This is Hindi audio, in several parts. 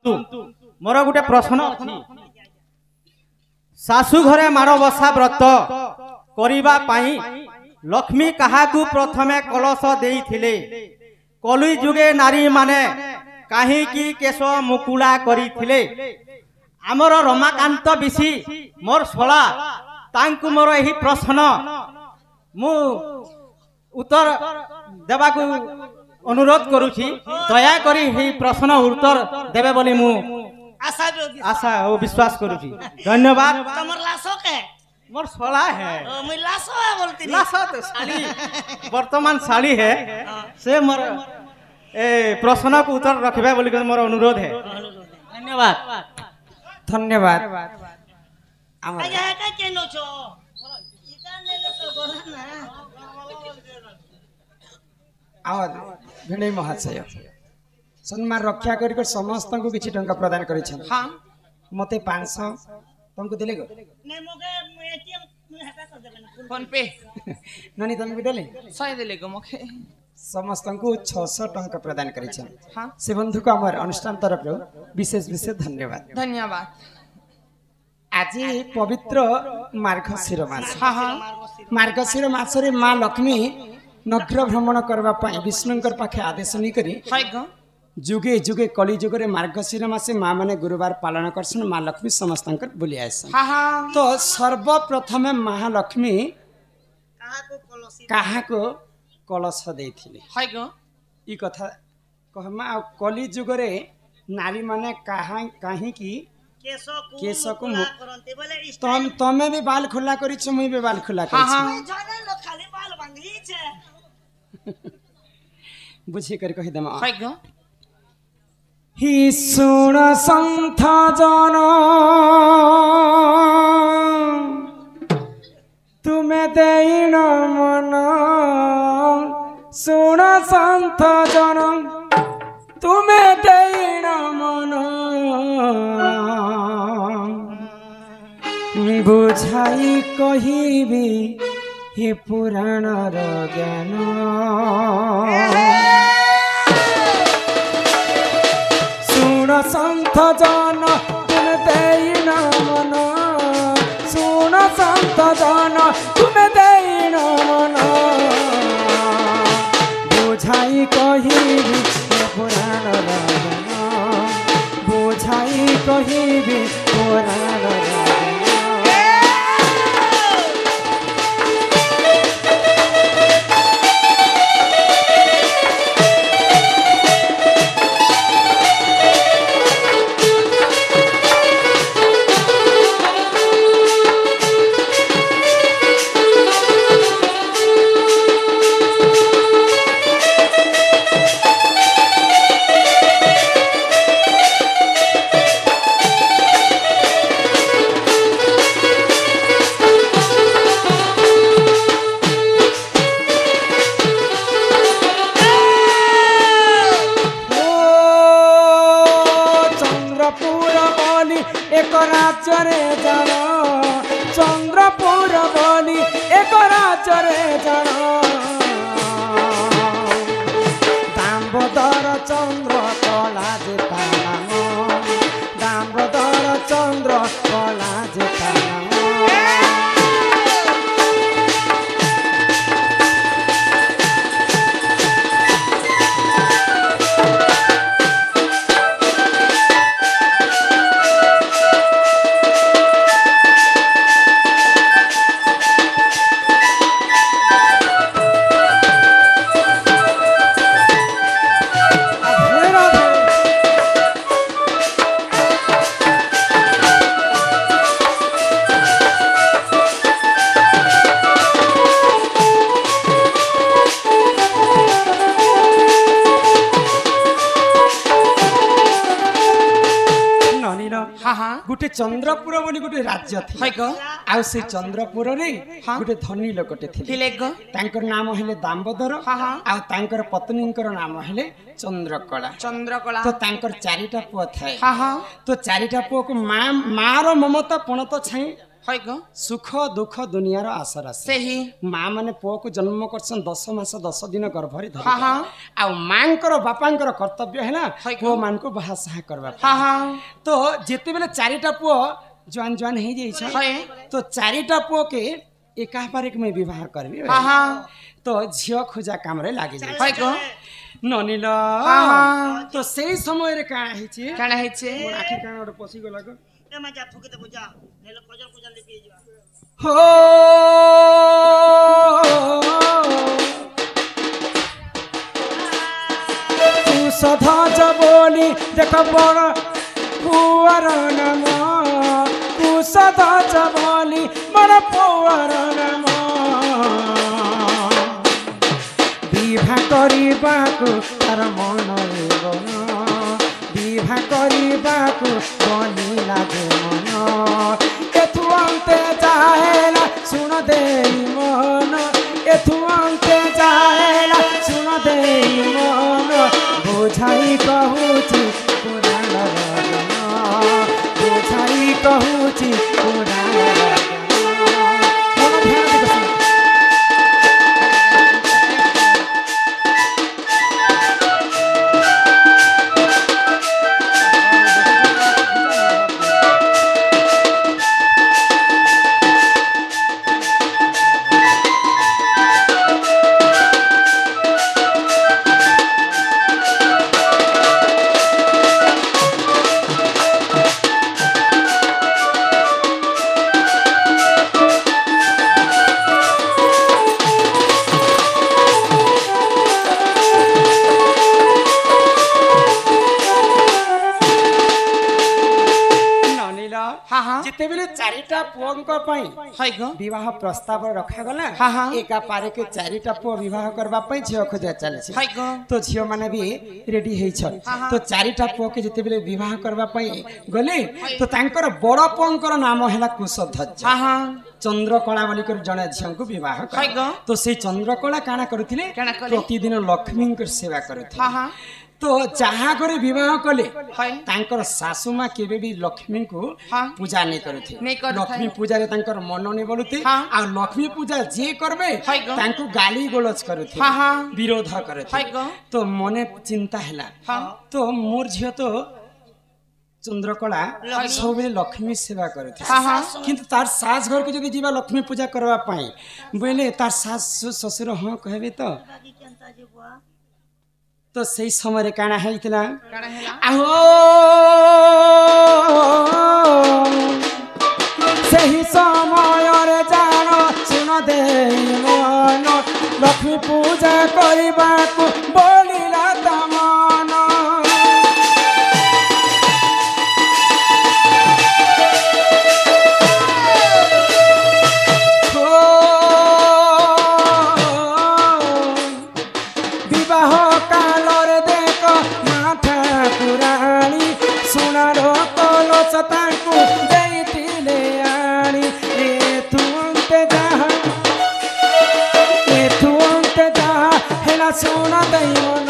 मोर गोटे प्रश्न अछि सासु घरे माणबसा व्रत करिबा पाई लक्ष्मी काहाकू प्रथमे कलश देइथिले कलि जुगे नारी माने काहेकि केश मुकुला करिथिले आमर रमाकांत बिसी मोर सोला तांकु मोर एही प्रश्न मु उत्तर देबाकू अनुरोध करुछि दया करी ही प्रश्न उत्तर देबे बोली मु आशा और विश्वास करुछि धन्यवाद। तमर लासो के मोर सोला है मैं लासो है बोलती लासो तो साली वर्तमान साली है से मोर प्रश्न को उत्तर रखबे बोली मोर अनुरोध है धन्यवाद धन्यवाद आगे है का केनो छो इका नेले तो बोला ना आवाज भिणई महाशय सम्मान रक्षा कर समस्त को किछि टंका प्रदान करिछन हां मते 500 तुमको दिले गो ने मोगे एटीएम हेता कर देबे फोन पे ननी तुमको दिले 100 दिले गो मखे समस्त को 600 टंका प्रदान करिछन हां से बंधु को हमर अनुष्ठान तरफ विशेष विशेष धन्यवाद धन्यवाद। आज पवित्र मार्गशीर मास हां हां मार्गशीर मास रे मां लक्ष्मी नगर भ्रमण करबा पाई विष्णुंकर पाखे आदेश नि करी हाय गो जुगे जुगे कली जुगे मार्गशीर मासे माँ मैंने गुरुवार पालन करसन माँ लक्ष्मी समस्त बोली आसन हां हां तो सर्वप्रथम महालक्ष्मी कहा को कलश देथिले हाय गो ई कथा कहमा आ कली जुगरे नारी माने कहा कहीं की केश को करंते बोले तुम तमे भी बाल खुला करी छ मुई भी बाल खुला करी हां हां जाने लो खाली बाल बांधी छे बुझी कर कहि दमा हाय गो हि सुण संथ जन तुम्हें देन मन सुण संथ जन तुम्हें देन मन बुझाई कहिबी हे पुराण ज्ञान सुण संथ जन तुम देन मन सुण संथ जन तुम देन मन बुझाई कहिबी पुराण ज्ञान बुझाई कहिबी पुराण चंद्रपुर बनी एक राज्य जन दामोदर चंद्र कला जेता दामोदर चंद्र कला जेता गोटे चंद्रपुर बोली गोटे राज्य थी आ से चंद्रपुर रे गोटे धनी लोकटे थिले तांकर नाम हेले दामोदर आ तांकर पत्नीकर नाम हेले चंद्रकला चंद्रकला तो तांकर चारिटा पुआ थाए तो चारिटा पुआ को माँ रो ममता पण तो छाई হয় গ सुख दुख दुनियार आसरा से ही माँ माने पुओ को जन्म करसन 10 मास 10 दिन गर्भरे धरि हाँ हाँ आ मांकर बापांकर कर्तव्य है ना है पुओ मान को बाहा साहा करबा हाँ हाँ तो जेते बेले चारिटा पुओ जवान जवान हे जाई छ है तो चारिटा पुओ के एका पर एक में विवाह करबी हाँ हाँ तो झियो खोजा काम रे लागी जाई है ग ननिल हाँ। तो सेही समय रे काना हिची काना हेचे मोर आखि काना ओड पसी गला ग ए मा जा फुके बुझा नेलो कजल कुजल दे पिए जा हो तू सधा जबोली देख बड़ पुअर नम तू सधा जबोली बड़ पुअर नम विवाह करबाकू तार मन बन विवाह करबाकू बनी लागे मन एथु अंते जाहेला सुन दे मन एथु अंते जाहेला सुन दे मन बुझाई कहूची पुराण रगन बुझाई कहूची पुराण रगन मन ध्यान दे सुन हाँ हाँ जिते बेले चारिटा पुओंको पई है ग विवाह प्रस्ताव रखा गला हाँ हाँ एका पारे के चारिटा पुओ विवाह करबा पई झियो खोजा चले छै है ग तो झियो माने भी रेडी हेइ छ हाँ। तो चारिटा पुओ के जिते बेले विवाह करबा पई गले तो तांकर बड़ पुओंकर नाम हैला कुशध्वज हाँ हाँ चंद्रकला बोली कर जने झियो को विवाह है कर ग तो से चंद्रकला काना करुथिले काना कले? प्रतिदिन लक्ष्मी कर सेवा करुथिले हाँ हाँ तो जहाँ करे विवाह कले है तांकर सासु माँ केबे भी लक्ष्मी को हाँ। पूजा नहीं करथे नहीं करथे। लक्ष्मी पूजा रे तांकर मन नहीं बोलुते हाँ। आ लक्ष्मी पूजा जे करबे है ग। तांको गाली गलज करथे हाँ हाँ विरोध करथे है ग तो मने चिंता हैला हाँ तो मोर झियो तो चंद्रकला लक्ष्मी। सबे लक्ष्मी सेवा करथे हाँ हाँ किंतु तार सास घर के जदि जीवा लक्ष्मी पूजा करबा पाई बोले तार सास ससुर हां कहबे तो सही समय काना हैतला काना हेला आहो सही समय रे जान सुन दे मन लक्ष्मी पूजा करबाकू बोलिला तमन विवाह कालर देख माथा पुराणी सुनार कलश तांकु देइतिले आणी एथु अंते जाहा हेला सुन दैवन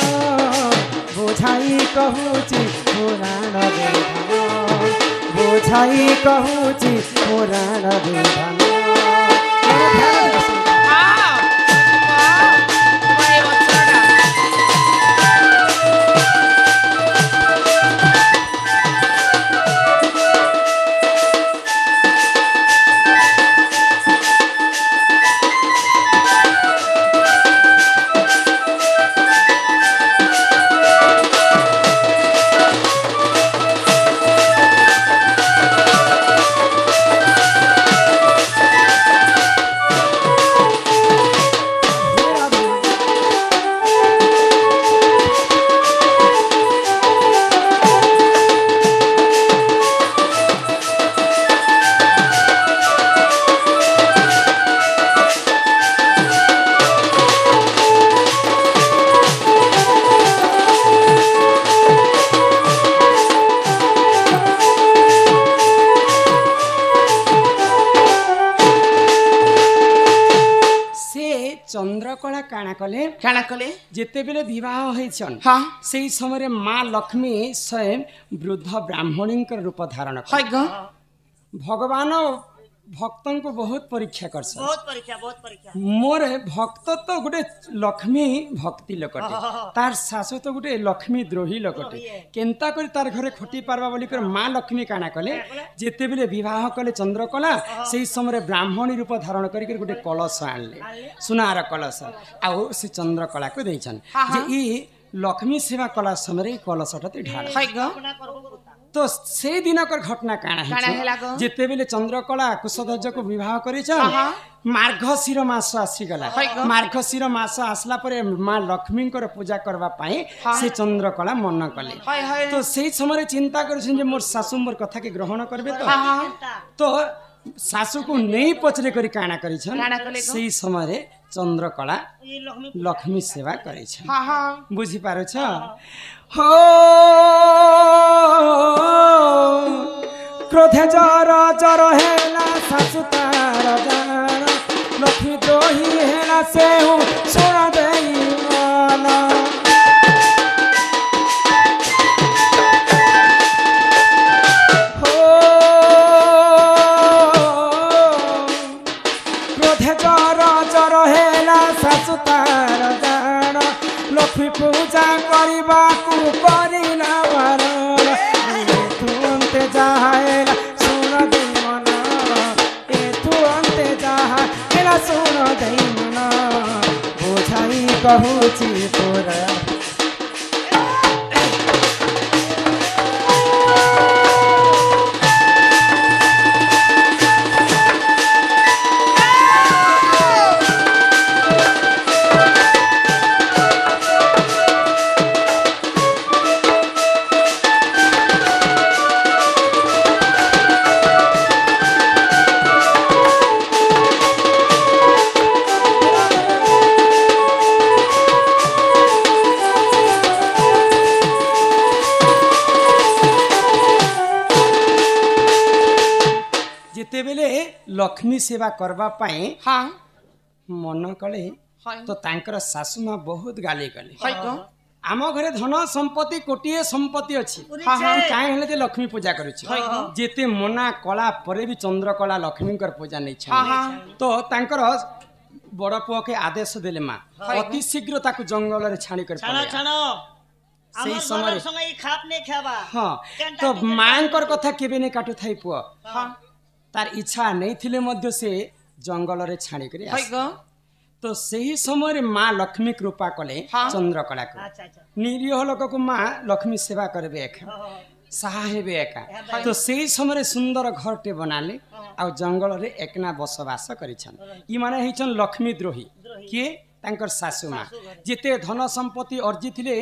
बुझाई कहूची पुराण विधान बुझाई कहूची पुराण विधान चंद्रकला काना कले जेते बेले विवाह होइछन हाँ सेही समय माँ लक्ष्मी स्वयं वृद्ध ब्राह्मणी रूप धारण है ग भगवान भक्तों को बहुत परीक्षा कर बहुत परीक्षा मोर भक्त तो गोटे लक्ष्मी भक्ति लोकटे तार शाशु तो गोटे लक्ष्मी द्रोही लोकटे केनता कर तार घरे खटी पारबा बोली कर माँ लक्ष्मी काना कले जेते बेले विवाह कले चंद्रकला से समय ब्राह्मणी रूप धारण करके गोटे कलश आनले सुनार कलश आउ से चंद्रकला को देछन जे ई लक्ष्मी सेवा कला समय कलशटा ढाल तो से दिनकर घटना काना है जेते बेले चंद्रकला कुशध्वज को विवाह करिछन मार्गशीर मास आसीगला मार्गशीर मास आसला परे माँ लक्ष्मी पूजा करबा पाए से चंद्रकला मन कले तो से समय चिंता करछन जे मोर सासु मोर कथा के ग्रहण करबे तो सासु को नहीं पचरे करी काना करिछन से समय चंद्रकला लक्ष्मी सेवा करिछन बुझी पारो छ हो क्रोधे जर जर हेला सासु तार जान लक्ष्मी द्रोही हेला से सुन देई मन हो क्रोधे जर जर हेला सासु तार जान लक्ष्मी पूजा करबा को करिना बारण तू अंते जाहेला सुन दे मन ए तू अंते जाहेला सुन दे मन बुझाई कहूची तोरा लक्ष्मी सेवा करबा पाए मन कले तो तांकर सासु माँ बहुत गाली कले आम घरे धन संपत्ति कोटिए संपत्ति अच्छी काहे हेले जे लक्ष्मी पूजा करुछि जेते मना कला परे भी चंद्रकला लक्ष्मी पूजा नहीं तो तांकर बड़ पुओ के आदेश देले माँ अति शीघ्र ताकू जंगल रे छाणी कर सही समय खाप ने खाबा हां तो मांकर कथा केबे ने काटु थाई पुओ तार इच्छा नहीं थिले मध्य से जंगल रे छाणी करे तो सही समय माँ लक्ष्मी कृपा कले चंद्रकला को निरीह लोक को माँ लक्ष्मी सेवा करबे एका साहा हेबे एका तो सही समय सुंदर घरटे बनाले आ जंगल रे एकना बसवास करिछन ई माने हिचन लक्ष्मी द्रोही के तांकर सासु माँ जिते धन संपत्ति अर्जी थिले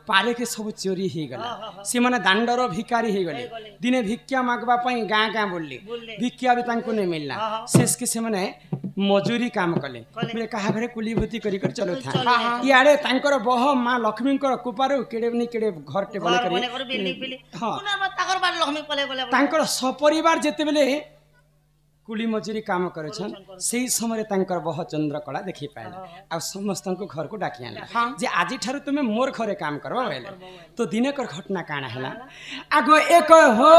पारे के सब चोरी ही गला से माने दांडर भिकारी ही गले दिने भिक्षा मागबा पई गाँ गाँ बोलले भिक्षा भी तांको नहीं मिलना शेष के से माने मजूरी काम कले बोले कहा घरे कुलीभूति करी कर चलो था यारे तांकर बह माँ लक्ष्मी कुपारो केडे नि केडे घर टे बने करी हां तांकर सपरिवार जेते बेले कुली मजूरी काम करछन सेही समय तांकर बह चंद्रकला देखि पाइले आ समस्त को घर को डाकी आनला जे आजि ठारू तुमे मोर घरे काम करबो बोले तो दिने कर घटना काना हला आगो एक हो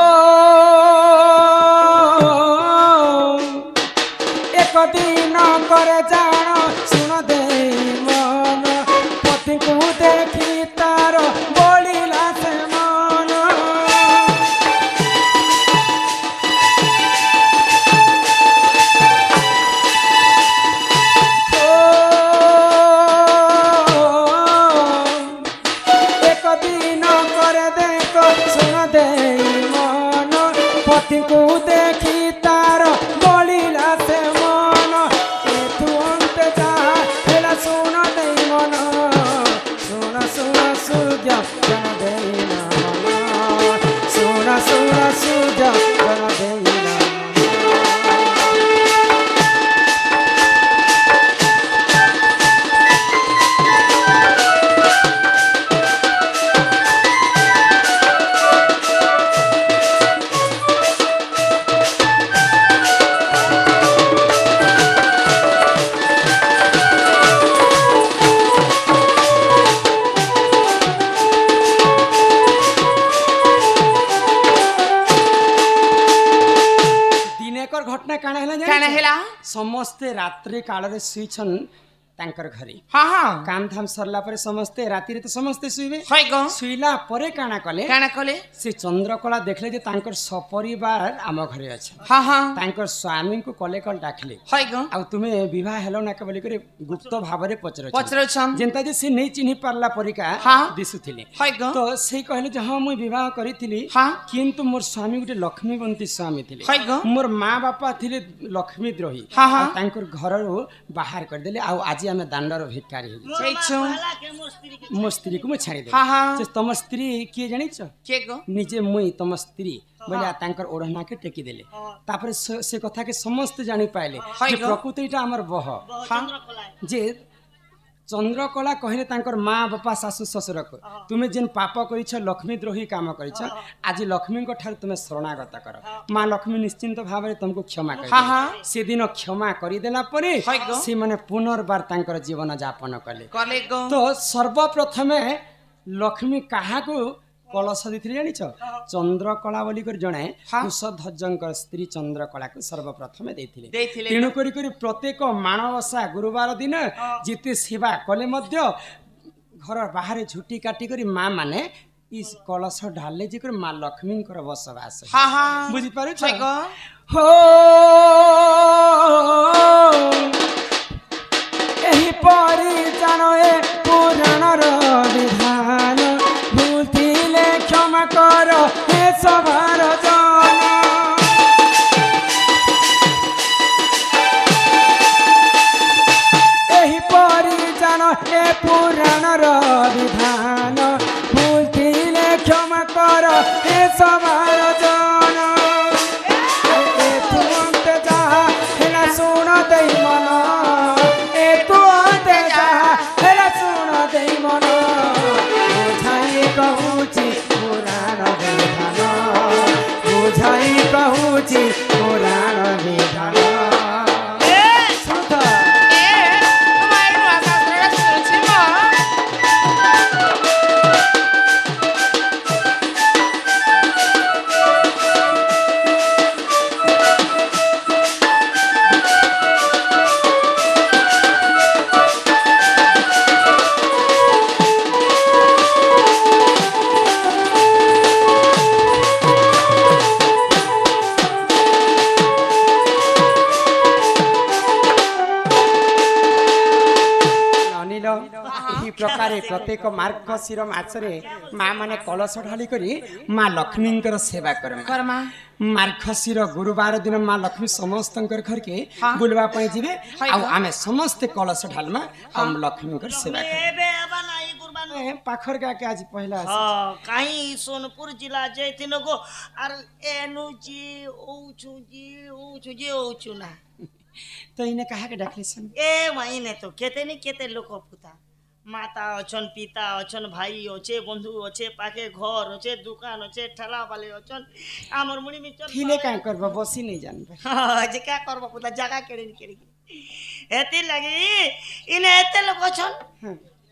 एक दिन करे जान सुन दे मन पति को देखी तार बोलिला से मन एक दिन करे देखो सुन दे मन पति को देखी तार बोलिला से घटना काना हैला काना हैला समस्ते रात्रि काल रे सुइछन तांकर घरे हां हां काम धाम सरला परे समस्ते राति रे तो समस्ते सुइबे है गो सुइला परे काना कले से चंद्रकला देखले जे तांकर सपरिवार आम घरे अछि हां हां तांकर स्वामी को कले कल डाकले है गो आ तुमे विवाह हेलो ना के बोली करे गुप्त भाबरे पचर छम जेंता जे से नहीं चिन्हि पारला परिका हां दिसुथिले है गो तो से कहले जे हां मुई विवाह करिथिली हां किंतु मोर स्वामी गुटे लक्ष्मीवंती स्वामी थिले है गो मोर मां बापा थिले लक्ष्मी द्रोही हां हां तांकर घररो बाहर कर देले आ आज आमे दांडर भिकारी छै छु मो स्त्री को मैं छाड़ी दे हां हां तम स्त्री किए जानि छ के गो निजे मुई तम स्त्री बोले तांकर ओढ़ना के टेकी देले तापर से कथा के समस्त जानि पाइले जे प्रकृतिटा हमर बह जे चंद्रकला कहले तांकर माँ बापा सासु ससुर को तुमे जेन पाप करिछ लक्ष्मी द्रोही काम करिछ आज लक्ष्मी को ठार तुमे शरणागत कर माँ लक्ष्मी निश्चिंत भाव तुमको क्षमा कर से दिन क्षमा करि देला परे से माने पुनर्बार तांकर जीवन यापन कले तो सर्वप्रथमे लक्ष्मी काहा को कलश दी जानी चंद्रकला बोली कर जणे कुशध्वजंकर स्त्री चंद्रकला को सर्वप्रथमे देथिले तेणु करी प्रत्येक माणवसा गुरुवार दिन जिते सेवा कले मध्य घर बाहर झुटी काटी करी माँ माने इस कलश ढाले जी कर माँ लक्ष्मी बसवास बुझी पारे हो एही परी जानो ए पुराणर विधान भूतिले क्षमा कर हे सभार जन एही परी जानो ए पुराणर विधान भूतिले क्षमा कर हे सभार जन ए तू अंत जा हेला सुन दई मन ए तू अंत जा हेला सुन दई मन बुझाई कहूची पुराण विधान बुझाई कहूची पुराण विधान प्रकार प्रत्येक मार्गशीर मासरे माँ माने कलश ढाली करी माँ लक्ष्मी सेवा कर मार्गशीर गुरुवार दिन माँ लक्ष्मी समस्त घर के बुलवा जीवे आमे समस्त कलश ढालमा हम लक्ष्मी सेवा पाखर का के आज पहला कहीं सोनपुर जिला जैथिन गो आर एनु जी ओछु ना तो इने कहा के डाकले सन ए माइने तो केते नि केते लोक पुता माता अछन पिता अछन भाई अछे बंधु अछे पाके घर अछे दुकान अछे ठेला वाले अछन हमर मुनी में चल थिले का करबो बसी नहीं जानबे हां जे का करबो पुता जगह केड़ी एती लगी इने एते लोक अछन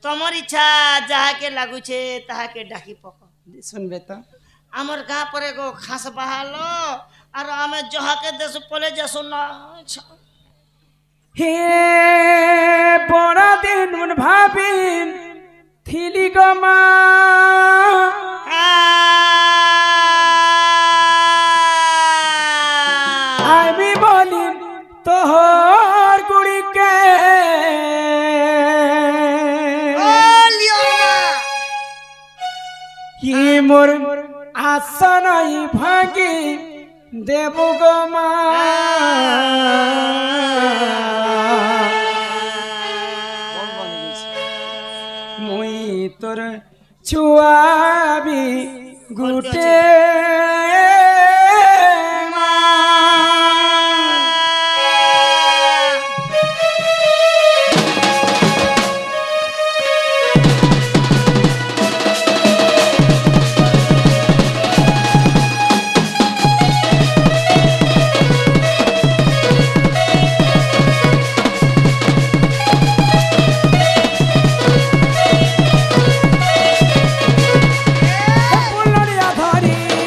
तमर इच्छा जहा के लागु छे ताहा के डाकी पक सुनबे तो हमर गां पर एगो खास बहालो और हमें जहा के देश पले जे सुनना हे बड़ा दिन मन भाबिन थिली गमा आमी बोली तोहर गुड़ी के ये मोर आशा नहीं भागी देबो गमा मुई तोर छुआबी गुटे धरी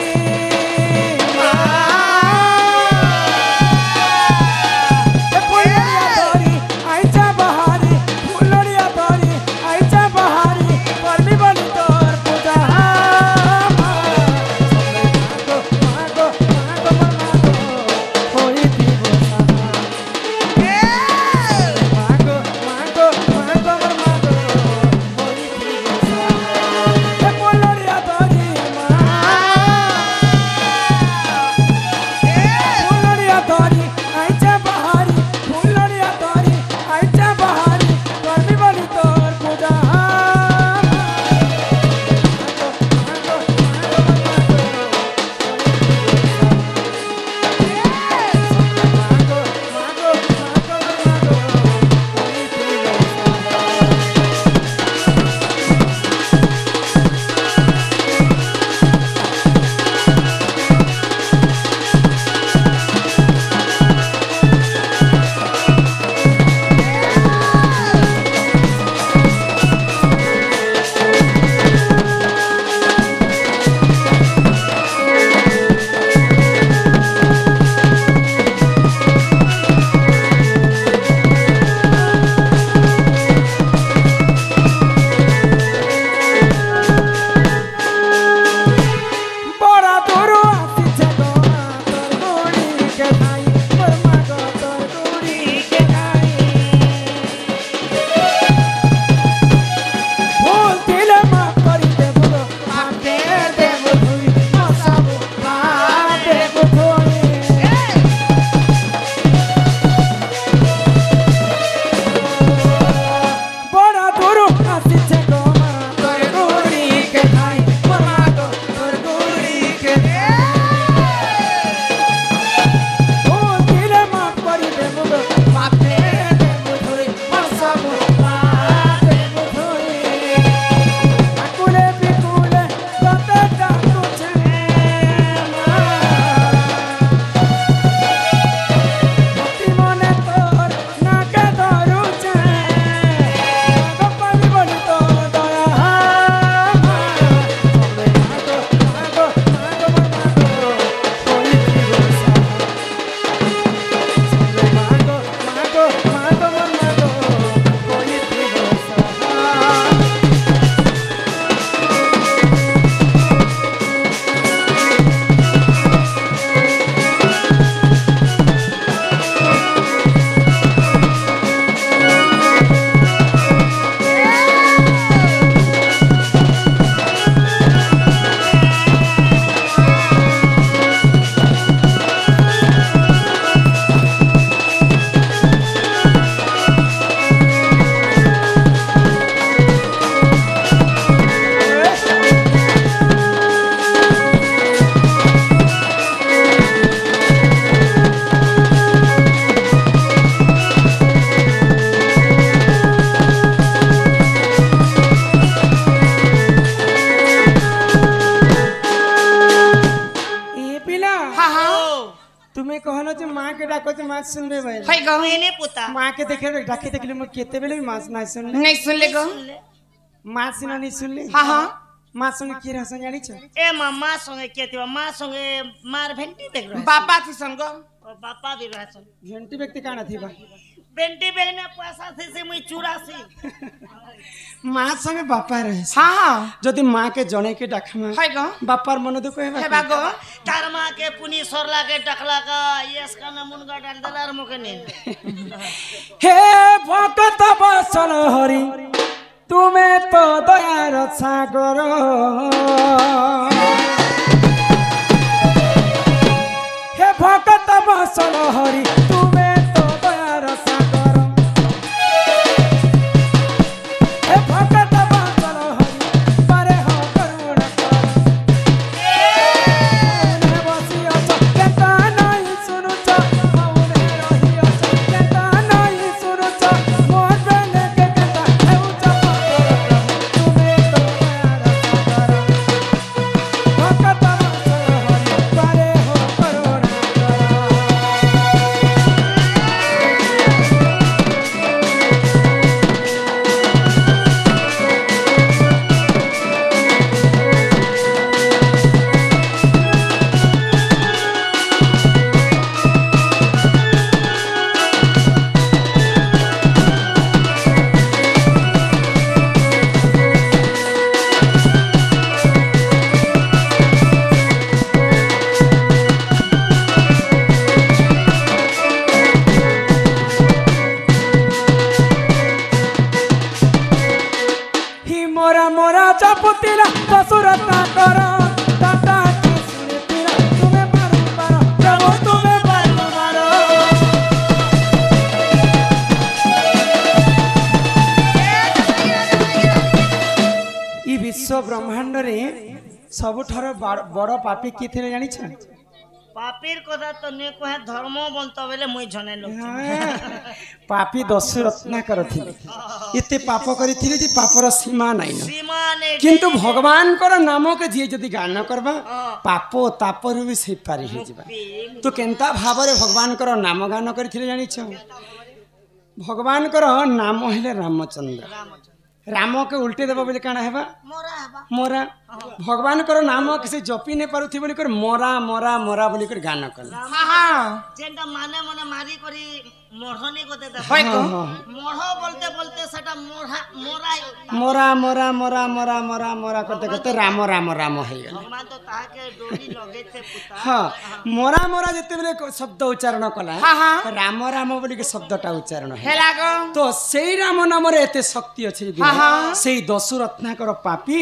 তুমি कहलो जे मां के डाको जे मां सुनबे भाई हाय गो मैंने पुता मां के देखे डाके देखले म केते बेले मां ना सुनले नहीं सुन ले गो मां सिना नहीं सुनले हां हां मां संगे की रहसन जानी छ ए मामा संगे केते मां संगे मार भेंटी देख रहा बापा थी संग और बापा भी रहसन घंटी व्यक्ति काना थी बा भेंटी बेगने पैसा से मुई 84 मां संगे बापा रहे हां हां जदी मां के जणे के डाखमा हाय गो बापार मन दुख हे हेबा बागो तार मां के पुनी सरला के टकला का यस का मुनगा डाल देला और मुके ने हे भगत बसल हरि तुमे तो दयार सागर हे भगत बसल हरि तुमे तो दयार सागर हे भगत बसल हरि परे हो करुणा कर बसी अछ केता नहीं सुनुछ मौने रही अछ केता नहीं सुनुछ मोर बेले के केता हेउ चप तुमे तो दयार सागर भगत बसल हरि परे हो करुणा ही मोरा मोरा चापुतीला दसुरता करो टाटा की सुनीतीला तुम्हें मारो मारो प्रभु तुम्हें मारो मारो ई विश्व ब्रह्मांड रे सबुठार बड़ पापी की थे जानी छ पापीर कथा तो ने कहे धर्म बंत बेले मुई जने लोग पापी दस्यु रत्नाकर थिले एते पाप करिथिले जे पापर सीमा नाइन सीमा ने किंतु भगवान कर नाम के जी जदि गान करबा पाप तापर भी से पारी हे जिबा तो केनता भाव रे भगवान कर नाम गान करथिले जानि छ भगवान कर नाम हेले रामचंद्र राम के उल्टे देबा बोले काना हेबा मोरा हबा मोरा भगवान कर नाम किसी जपी ने पारुथि बोली कर मोरा मोरा मोरा बोली कर गान कल हां हां जेंटा माने मने मारी करी मोरहनी को दे दे हाय गो मोरह बोलते बोलते सटा मोरा मोरा मोरा मोरा मोरा मोरा मोरा मोरा करते करते राम राम राम हो गया भगवान तो ताहा के डोरी लगे थे पुता हाँ मोरा मोरा जिते बेले शब्द उच्चारण कला हाँ, हाँ। राम राम बोली के शब्दटा उच्चारण है हेला गो तो सेई राम नाम रे एते शक्ति अछि हाँ, हाँ। सेई दसु रत्नाकर पापी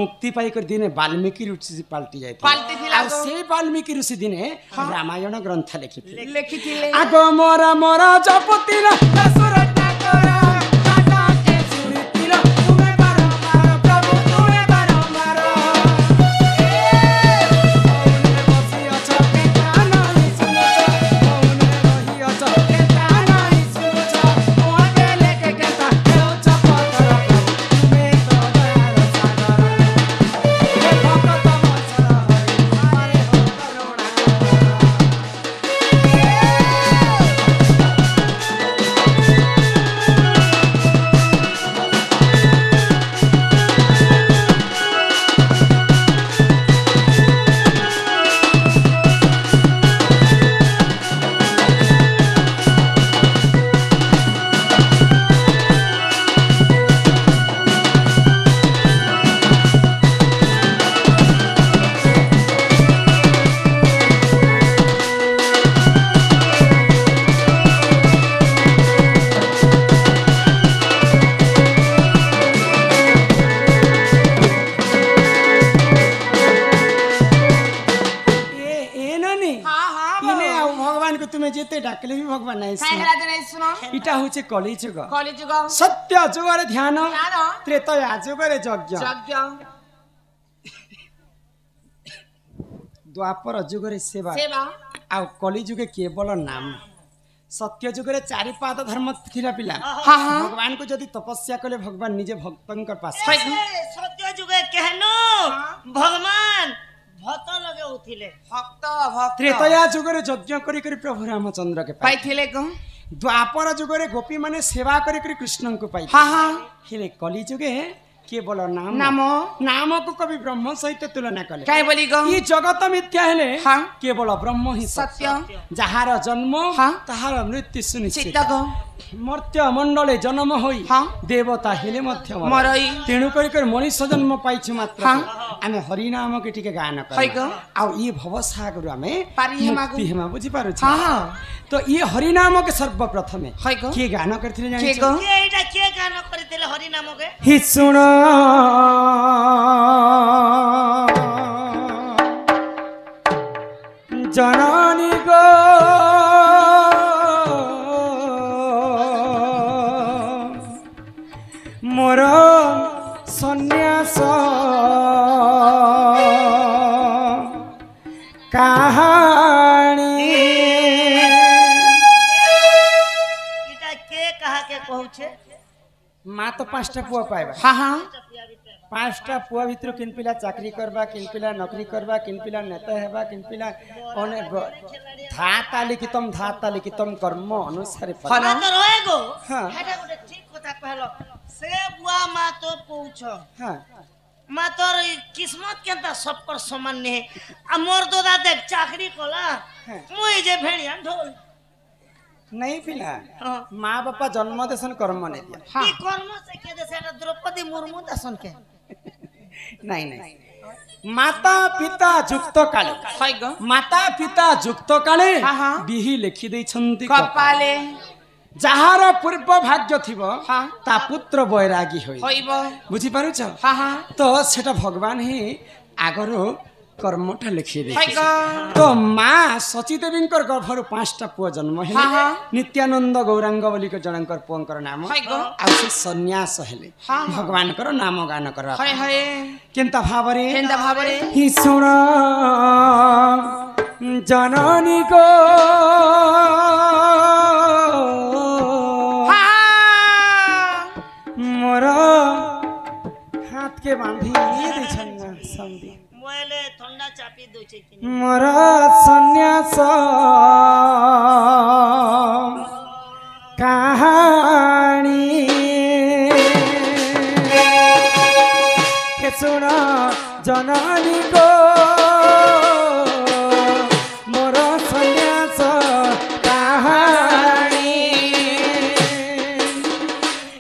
मुक्ति पाई कर दिने वाल्मीकि ऋषि पाल्टी जाय पाल्टी थिला और सेई वाल्मीकि ऋषि दिने रामायण ग्रंथ लिखिथिले लिखिथिले आगो मोरा मोरा जपतिला दसु रत्नाकर टाटा के सुनितिला तुमे बारो मारो प्रभु तुमे बारो मारो मौने बसी अछ केता नाही सुनुछ मौने रही अछ केता नाही सुनुछ मोर बेले के केता हेउ चपतर तुमे तो दयार सागर हे भगत बसल हरि मारे हो करुणा तुम्हें जेते डाकले भी भगवान नहीं काहे हेला जे नहीं सुनो इटा होचे कली जुग कली जुग सत्य जुगरे ध्यान ध्यान त्रेता जुगरे यज्ञ यज्ञ द्वापर जुगरे सेवा सेवा आ कली जुगे केवल नाम सत्य जुगरे चारि पाद धर्म थिला पिला हाँ हाँ भगवान को जदि तपस्या कले भगवान निजे भक्तन कर पास सत्य जुगे कहनो भगवान भत लगे उठिले भक्त भक्त त्रेतया जुगरे यज्ञ करी करी प्रभु रामचंद्र के पाई पाइथिले ग द्वापर जुगरे गोपी माने सेवा करी करी कृष्ण को पाई हाँ हाँ हेले कली जुगे केवल नाम नाम नाम को कवि ब्रह्म सहित तुलना कले काय बोली ग ई जगत मिथ्या हेले हाँ केवल ब्रह्म ही सत्य जहार जन्म हाँ ताहार मृत्यु सुनिश्चित चित्त ग मर्त्य मंडले जन्म होई हाँ देवता हेले मध्य मरई तेणु कर मनुष्य जन्म पाइछु मात्र हाँ आमे हरि नाम के टिके गान है कर ग आ ई भव सागर आमे पारी हेमा मुक्ति हेमा बुझी पारु हाँ हाँ तो ये हरि नाम के सर्वप्रथम है ग के गान करथिले के जानि ग के एटा के गान करथिले हरि नाम के हि सुन जननी गो मोर सन्यास कहानी एटा के कहा के कहूछे माँ तो 5टा पुआ पाइबा हाँ हाँ 5टा पुआ भितर किन पिला चाकरी करबा किन पिला नौकरी करबा किन पिला नेता हेबा किन पिला ओने धाता लिखितम कर्म अनुसार फल हाँ। तो रहे गो हाँ। एटा गोटे ठीक कथा कहलो से बुआ मा तो पूछ हाँ मा तोर किस्मत केनता सब पर समान ने आ मोर दोदा देख चाकरी कोला हाँ। मुई जे भेड़िया ढोल नहीं पिला हाँ। माँ बापा जन्म देसन कर्म नहीं दिया हाँ ई कर्म से के देसे एटा द्रौपदी मुर्मू दसन के नहीं नहीं माता पिता जुक्त काले है ग माता पिता जुक्त काले हाँ, हाँ। बिही लिखि दैछन्ति कपाले जहार पूर्व भाग्य थिबो हाँ ता पुत्र बैरागी होई होइब बुझी पारुछ हाँ हाँ तो सेटा भगवान ही आगरो कर्मटा लिखि दे है ग तो माँ सची देवींकर गर्भरु 5टा पुआ जन्म हेले हाँ, हाँ। नित्यानंद गौरांग बोली के जनकर पुअंकर नाम है ग आ से सन्यास हेले हाँ। भगवान कर नाम गान कर है है केनता भावरे केंदा भाबरे हि सुन जननी को हाँ मोर हाथ के बांधी दैछन् समदी मोले ठंडा चापी दोचे कि मोर सन्यास कहानी के सुन जननी को मोर सन्यास कहानी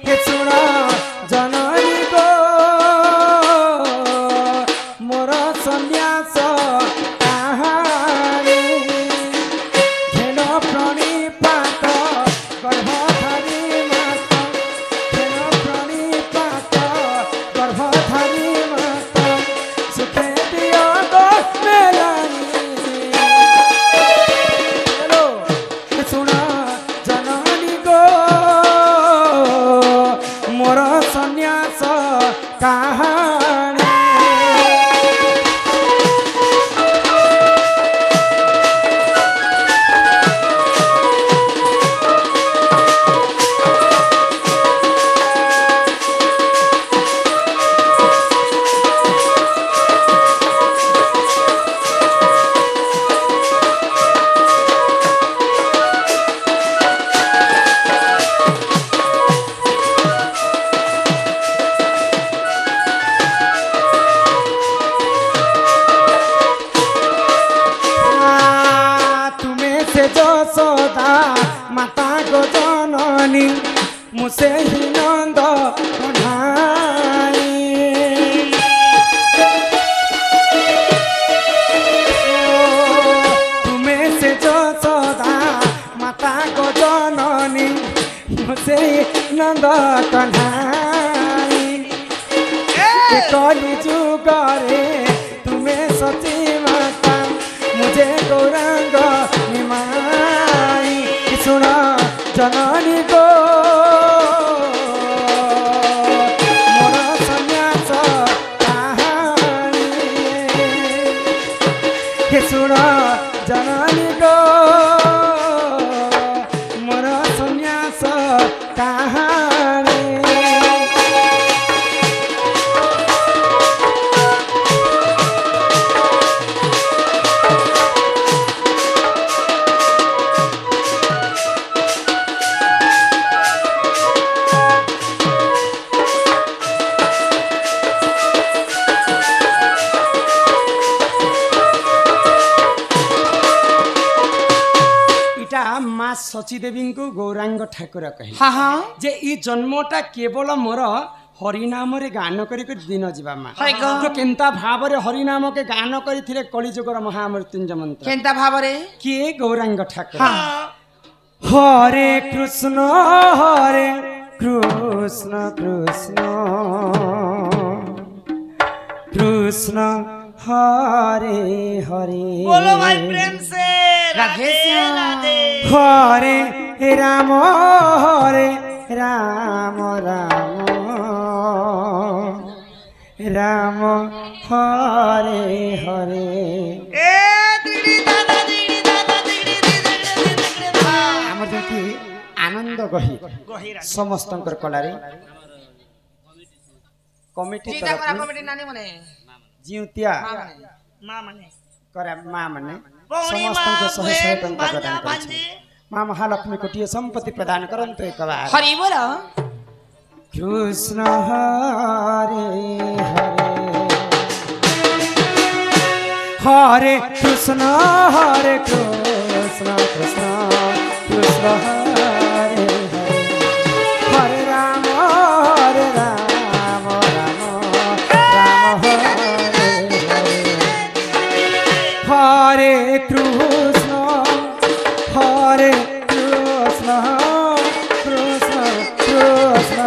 के सुन जननी को मोर सन्यास कहानी घेन प्रणिपात गर्भधारी मात घेन प्रणिपात गर्भधारी मात सुखे दिया गो मेलानी हेलो सुन जननी गो मोर सन्यास कहानी तुम्हें से जसोदा माता गो जननी मुसे ही नंद कन्हाई तुम्हें से जसोदा माता गो जननी मुसे ही नंद कन्हाई कली जुगरे तुम्हें सची माता मुझे गौरांग निमाई सुन जननी को मोर सन्यास कहानी के सुन जननी को मोर सन्यास कहानी माँ सची देवी को गौरांग ठाकुर कहे हाँ हाँ जे ई जन्मटा केवल मोर हरिनाम रे गान करी दिन जीवा माँ हाय गो तो केंता भाव रे हरिनाम के गान करी थिले कलिजुगर महामृत्युंजय मंत्र केंता भाव रे किए गौरांग ठाकुर हाँ हरे कृष्ण कृष्ण कृष्ण हरे हरे बोलो भाई प्रेम से राधे श्याम। राधे हरे राम राम हरे हरे ए दिड़ी दादा दिड़ी दादा दिड़ी दिड़ी दादा आमर जेति आनंद गही गहिरा समस्त कलारे कमिटी जीता करा तरफ कमिटी नानी मने जीवतिया मां माने करे माँ माने पौनी समस्त मां को सहे सहे टंका भांजा प्रदान भांजे करछे माँ महालक्ष्मी कोटिए संपत्ति प्रदान करंतु एक बार हरि बोल कृष्ण हरे हरे कृष्ण कृष्ण कृष्ण हरे हरे राम राम हरे कृष्ण कृष्ण कृष्ण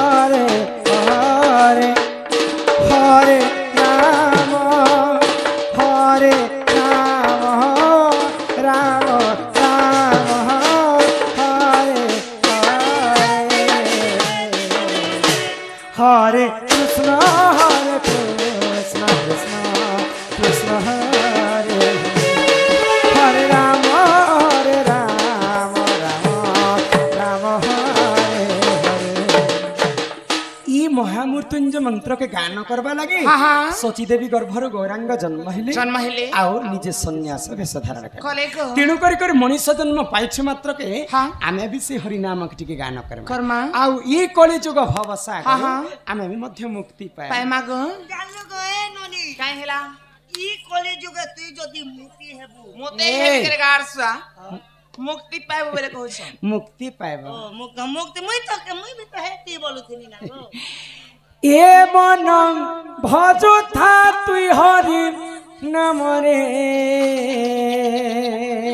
हरे हरे हरे राम राम हरे हरे कृष्ण कृष्ण कृष्ण हरे हरे राम राम हरे ई महामृत्युंजय मंत्र के गान करबा लगे हाँ हाँ सची देवी गर्भर गौरांग जन्म हेले आउ निजे सन्यास वेश धारण कर कले को तेणु कर मनुष्य जन्म पाइछु मात्र के हाँ आमे भी से हरिनाम के टिके गान करबा कर्मा आउ ई कली जुग भवसा हाँ, हाँ। आमे भी मध्य मुक्ति पाए पाए मागो जानलो गए ननी काई हेला ई कॉलेज जुगे तुई जदी मुक्ति हेबू मोते हेबी करे गारसा मुक्ति पाए बोले कहछ मुक्ति पाएबा ओ मुक्त मुई तो भी तो हेती बोलुथिनी ना गो ए मन भजो था तुई हरि नाम रे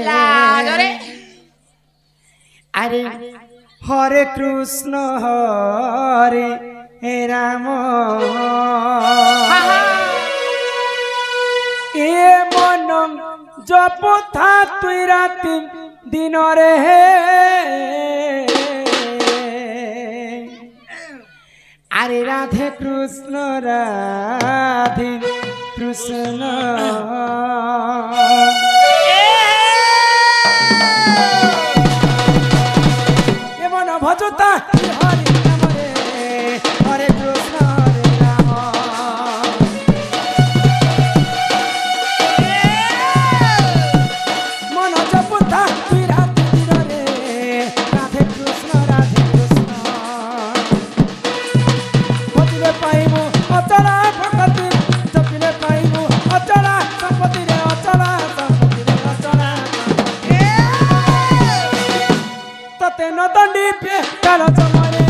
लाडो रे अरे हरे कृष्ण हरे राम ए मन जप था तुई राति दिन रे अरे राधे कृष्ण ए मन भजता हरि नाम रे हरे कृष्ण हरे राम मन जपता तुई राति दिन रे राधे कृष्ण पाइबो अचला भगति जपिले पाइबो अचला संपत्ति रे अचला तते न दंडी पे काल चमरे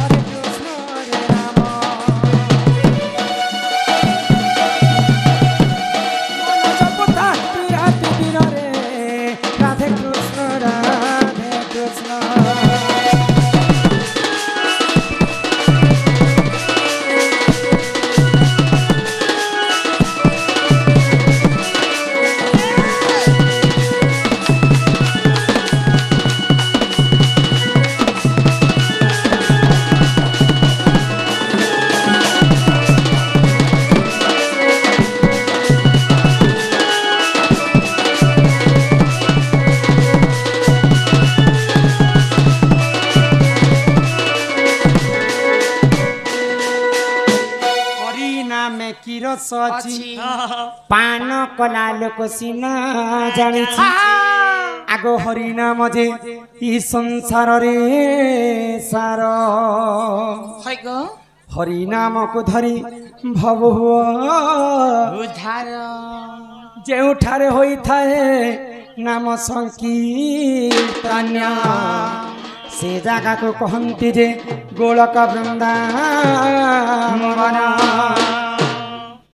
हरे कृष्ण हरे राम मन जपता तुई राति दिन रे राधे कृष्ण सची पान कला लोक सिना जानी आगो हरि नाम जे ई संसार रे सार हरि नाम को धरी भव उद्धार जेउठारे होई थाए नाम संकीर्तन्य से जगह को कहती जे गोलक वृंदावन